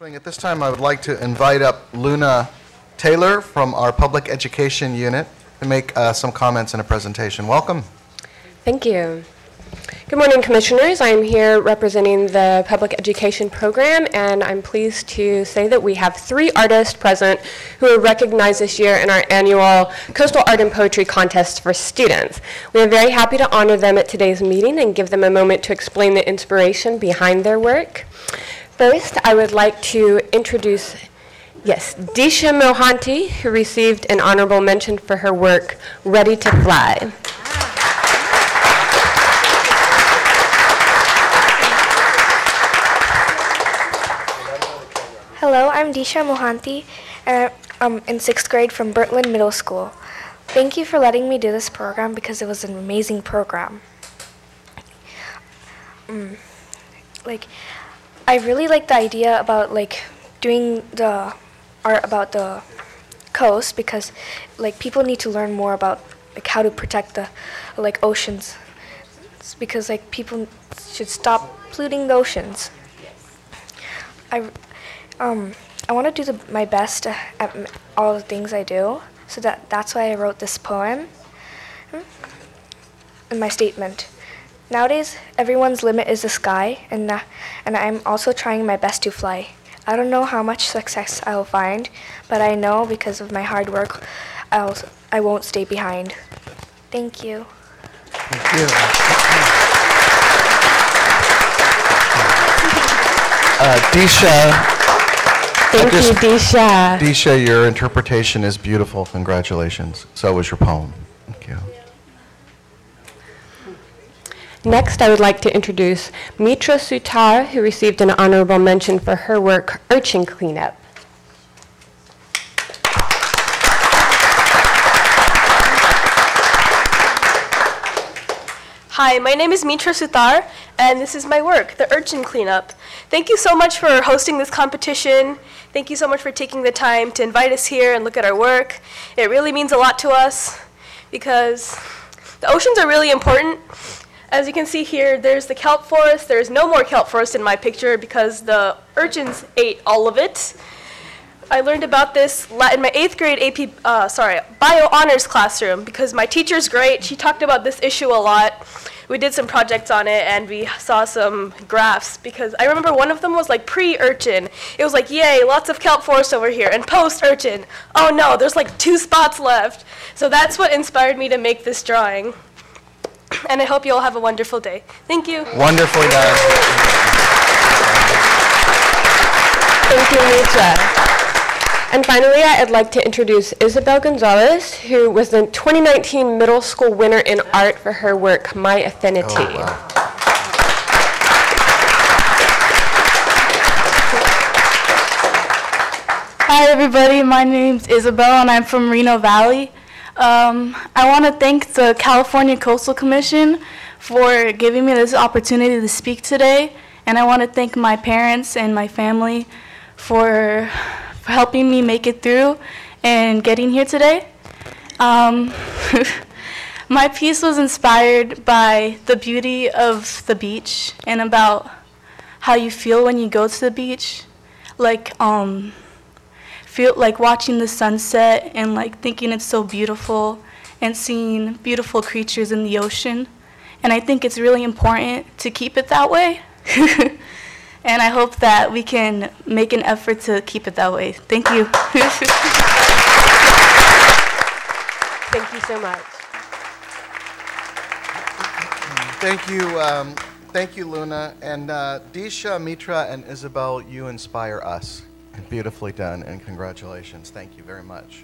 At this time, I would like to invite up Luna Taylor from our Public Education Unit to make some comments and a presentation. Welcome. Thank you. Good morning, Commissioners. I'm here representing the Public Education Program, and I'm pleased to say that we have 3 artists present who are recognized this year in our annual Coastal Art and Poetry Contest for students. We are very happy to honor them at today's meeting and give them a moment to explain the inspiration behind their work. First, I would like to introduce, Disha Mohanty, who received an honorable mention for her work, Ready to Fly. Hello, I'm Disha Mohanty, and I'm in 6th grade from Birtland Middle School. Thank you for letting me do this program because it was an amazing program. I really like the idea about doing the art about the coast because people need to learn more about how to protect the oceans. It's because people should stop polluting the oceans. I want to do my best at all the things I do, so that's why I wrote this poem in my statement. Nowadays, everyone's limit is the sky, and I'm also trying my best to fly. I don't know how much success I'll find, but I know because of my hard work, I won't stay behind. Thank you. Thank you. Disha. Thank you, Disha. Disha, your interpretation is beautiful. Congratulations. So was your poem. Thank you. Next, I would like to introduce Mitra Sitar, who received an honorable mention for her work, Urchin Cleanup. Hi, my name is Mitra Sitar, and this is my work, the Urchin Cleanup. Thank you so much for hosting this competition. Thank you so much for taking the time to invite us here and look at our work. It really means a lot to us because the oceans are really important. As you can see here, there's the kelp forest. There's no more kelp forest in my picture because the urchins ate all of it. I learned about this in my 8th grade bio honors classroom because my teacher's great. She talked about this issue a lot. We did some projects on it and we saw some graphs because I remember one of them was pre-urchin. It was yay, lots of kelp forest over here, and post-urchin. Oh no, there's 2 spots left. So that's what inspired me to make this drawing. And I hope you all have a wonderful day. Thank you. Wonderfully done. Thank you, Mitra. And finally, I'd like to introduce Isabel Gonzales, who was the 2019 middle school winner in art for her work, My Affinity. Oh, wow. Hi, everybody. My name's Isabel, and I'm from Reno Valley. I want to thank the California Coastal Commission for giving me this opportunity to speak today, and I want to thank my parents and my family for helping me make it through and getting here today. My piece was inspired by the beauty of the beach and about how you feel when you go to the beach, feel like watching the sunset and thinking it's so beautiful and seeing beautiful creatures in the ocean. And I think it's really important to keep it that way. And I hope that we can make an effort to keep it that way. Thank you. Thank you so much. Thank you, Luna. And Disha, Mitra, and Isabel, you inspire us. Beautifully done, and congratulations. Thank you very much.